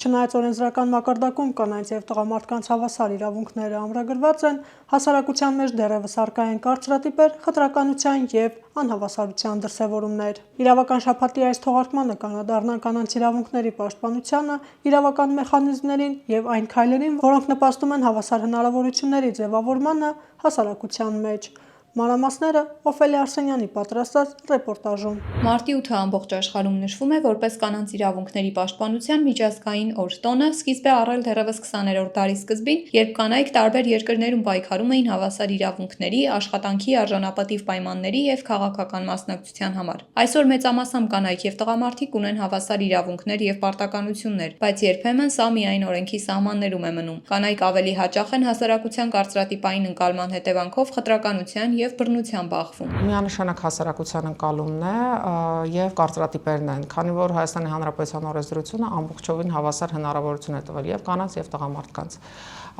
Չնայած օրենսդրական մակարդակում կանանց եւ տղամարդկանց հավասար իրավունքները ամրագրված են, հասարակության մեջ դեռևս առկա են կարծրատիպեր, խտրականության եւ անհավասարության դրսեւորումներ։ Իրավական շաբաթի այս թողարկմանը կանադառնան կանանց իրավունքների պաշտպանությանը, իրավական մեխանիզմներին եւ այն քայլերին, որոնք նպաստում են հավասար հնարավորությունների ձևավորմանը հասարակության մեջ։ Մանրամասները Օֆելիա Արսենյանի պատրաստած ռեպորտաժում։ Մարտի 8-ը ամբողջ աշխարհում նշվում է որպես կանանց իրավունքների պաշտպանության միջազգային օր։ Տոնը սկիզբ է առել դեռևս 20-րդ դարի սկզբին, երբ կանայք տարբեր երկրներում պայքարում էին հավասար իրավունքների, աշխատանքի, արժանապատիվ պայմանների եւ քաղաքական մասնակցության համար։ Այսօր մեծամասամբ կանայք եւ տղամարդիկ ունեն հավասար իրավունքներ եւ պարտականություններ, բայց երբեմն սա միայն օրենքի սահմաններում է մնում։ Կանայք ավելի հաճախ են հասարակության կարծրատիպային ընկալման հետևանքով խտրականության եւ բռնության բախվում։ Միանշանակ հասարակության ընկալումն է եւ կարծրատիպերն են, քանի որ Հայաստանի Հանրապետության օրենսդրությունը ամբողջովին հավասար հնարավորություն է տվել եւ կանանց եւ տղամարդկանց։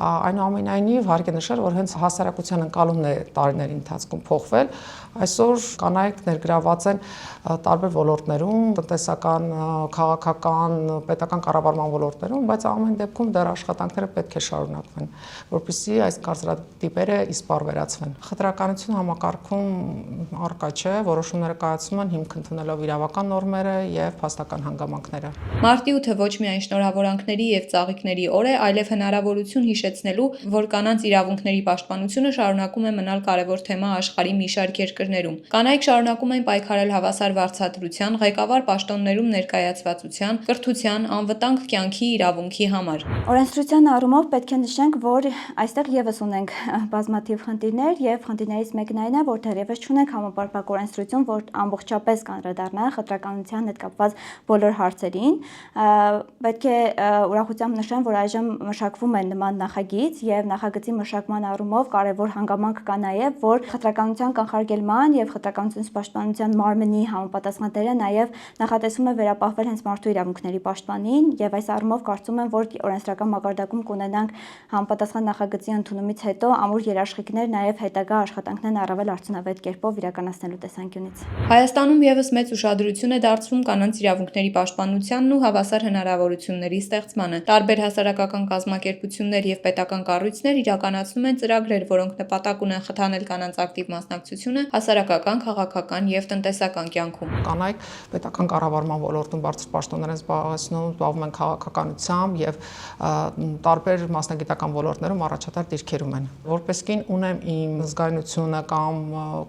Այնուամենայնիվ հարկ է նշել, որ հենց հասարակության ընկալումն է տարիների ընթացքում փոխվել։ Այսօր կանայք ներգրավված են տարբեր ոլորտներում, տնտեսական, քաղաքական, պետական կառավարման ոլորտներում, բայց ամեն դեպքում դեռ աշխատանքները պետք է շարունակվեն, որպեսզի այս կարծրատիպերը իսպառ վերածվեն։ Խտրականություն համակարգում առկա չէ, որոշումները կայացվում են հիմք ընդունելով իրավական նորմերը եւ փաստական հանգամանքները։ Մարտի 8-ը ոչ միայն շնորհավորանքների եւ ծաղիկների օր է, այլև հնարավորություն հիշեցնելու, որ կանանց իրավունքների պաշտպանությունը շարունակում է մնալ կարևոր թեմա աշխարհի մի շարք երկրներում։ Կանայք շարունակում են պայքարել հավասար վարձատրության, ղեկավար պաշտոններում ներկայացվածության, կրթության, անվտանգ կյանքի իրավունքի համար։ Օրենսդրության առումով պետք է նշենք, որ այստեղ եւս ունենք բազմաթիվ խնդիրներ եւ խնդիրներից մեկն այն է, որ դեռևս չունենք համապարփակ օրենսդրություն, որ ամբողջապես կանդրադառնա խտրականության հետ կապված բոլոր հարցերին։ Պետք է ուրախությամբ նշեմ, որ այժմ մշակվում է նման նախագիծ եւ նախագծի մշակման առումով կարևոր հանգամանք կա նաեւ, որ խտրականության կանխարգելման եւ խտրականությունից պաշտպանության մարմնի համապատասխան դերը նաեւ նախատեսում է վերապահվել հենց մարդու իրավունքների պաշտպանին եւ այս առումով կարծում եմ, որ օրենսդրական մակարդակում կունենանք համապատասխան նախագծի ընդունումից հետո ամուր երաշխիքներ նաեւ հետագա աշխատանքներն առավել արդյունավետ կերպով իրականացնելու տեսանկյունից։ Հայաստանում եւս մեծ ուշադրություն է դարձվում կանանց իրավունքների պաշտպանությանն ու հավասար հնարավորությունների ստեղծմանը։ Տարբեր հասարակական կազմակերպություններ եւ պետական կառույցներ իրականացնում են ծրագրեր, որոնք նպատակ ունեն խթանել կանանց ակտիվ մասնակցությունը հասարակական, քաղաքական եւ տնտեսական կյանքում։ Կանայք պետական կառավարման ոլորտում բարձր պաշտոններ են զբաղեցնում են քաղաքականությամբ եւ տարբեր մասնագիտական ոլորտներում առաջատար դիրքերում են։ Որպես կին ունեմ իմ զգայունությունը կամ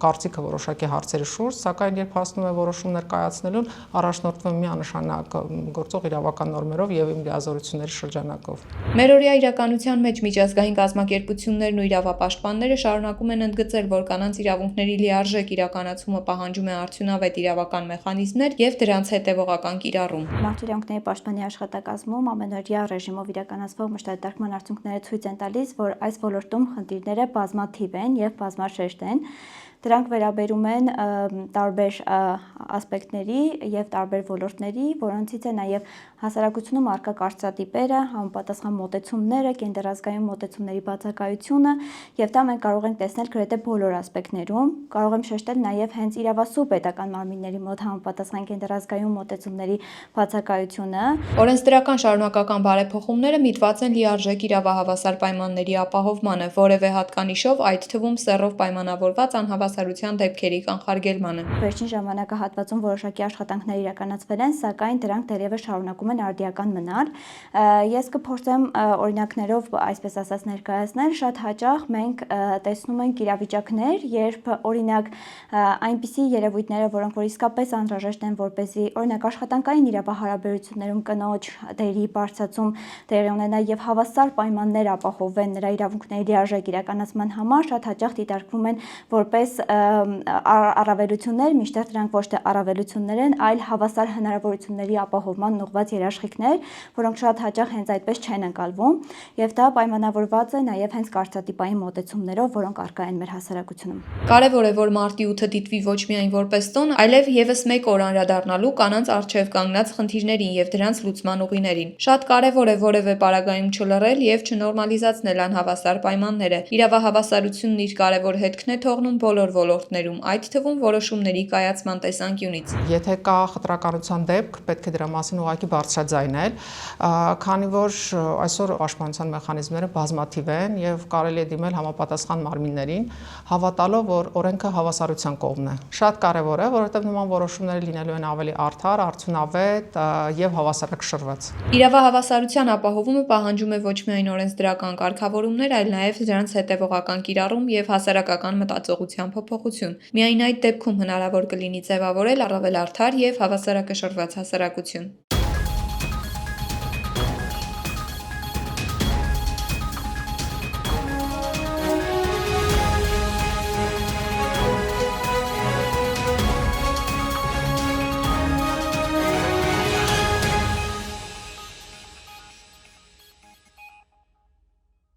կարծիքը որոշակի հարցերի շուրջ, սակայն երբ հասնում է որոշումներ կայացնելուն, առաջնորդվում միանշանակ գործող իրավական նորմերով եւ իմ լիազորությունների շրջանակով։ Մերօրյա իրականության մեջ միջազգային կազմակերպություններն ու իրավապաշտպանները շարունակում են ընդգծել, որ կանանց իրավունքների լիարժեք իրականացումը պահանջում է արդյունավետ իրավական մեխանիզմներ եւ դրանց հետեւողական կիրառում։ Մարդու իրավունքների պաշտպանի աշխատակազմում ամենօրյա ռեժիմով իրականացվող մշտադարձման արդյունքները ցույց են տալիս, որ այս ոլորտում խնդիրները բազմաթիվ են եւ բազմաշերտ են։ Դրանք վերաբերում են տարբեր ասպեկտների եւ տարբեր ոլորտների, որոնցից է նաեւ հասարակությունում առկա կարծրատիպերը, համապատասխան մոտեցումները, կենդերազգայուն մոտեցումների բացակայությունը, եւ դա մենք կարող ենք տեսնել գրեթե բոլոր ասպեկտներում։ Կարող եմ շեշտել նաեւ հենց իրավասու պետական մարմինների մոտ համապատասխան կենդերազգայուն մոտեցումների բացակայությունը։ Օրենսդրական շարունակական բարեփոխումները միտված են լիարժեք իրավահավասար պայմանների ապահովմանը, որևէ հատկանիշով, այդ թվում սեռով պայմանավորված անհավասարության դեպքերի կանխարգելմանը։ Վերջին ժամանակահատվածում որոշակի աշխատանքներ իրականացվել են, սակայն դրանք դեռևս շարունակում են արդիական մնալ։ Ես կփորձեմ օրինակներով, այսպես ասած, ներկայացնել։ Շատ հաճախ մենք տեսնում ենք իրավիճակներ, երբ օրինակ այնպիսի երևույթները, որոնք որ իսկապես անհրաժեշտ են, որպեսզի օրինակ աշխատանքային իրավահարաբերություններում կնոջ դերի բարձրացում տեղի ունենա եւ հավասար պայմաններ ապահովեն նրա իրավունքների լիարժեք իրականացման համար, շատ հաճախ դիտարկվում են որպես առավելություններ, մինչդեռ դրանք ոչ թե առավելություններ են, այլ հավասար հնարավորությունների ապահովման ուղղված երաշխիքներ, որոնք շատ հաճախ հենց այդպես չեն ընկալվում, եւ դա պայմանավորված է նաեւ հենց կարծրատիպային մոտեցումներով, որոնք առկա են մեր հասարակությունում։ Կարևոր է, որ մարտի 8-ը դիտվի ոչ միայն որպես տոն, այլև եւս մեկ օր անդրադառնալու կանանց առջև կանգնած խնդիրներին եւ դրանց լուծման ուղիներին։ Շատ կարևոր է որևէ պարագայում չլռել եւ չնորմալիզացնել անհավասար պայմանները։ Իրավահավասարությունն իր կարևոր հետքն է թողնում բոլոր բոլոր ոլորտներում, այդ թվում որոշումների կայացման տեսանկյունից։ Եթե կա խտրականության դեպք, պետք է դրա մասին ուղղակի բարձրաձայնել, քանի որ այսօր պաշտպանության մեխանիզմները բազմաթիվ են եւ կարելի է դիմել համապատասխան մարմիններին, հավատալով, որ օրենքը հավասարության կողմն է։ Շատ կարեւոր է, որովհետեւ նման որոշումները լինելու են ավելի արդար, արդյունավետ եւ հավասարակշռված։ Իրավահավասարության ապահովումը պահանջում է ոչ միայն օրենսդրական կարգավորումներ, այլ նաեւ դրանց հետեւողական կիրառում եւ հասարակական մտածողության փոփոխություն։ Միայն այդ դեպքում հնարավոր կլինի ձևավորել առավել արդար եւ հավասարակշռված հասարակություն։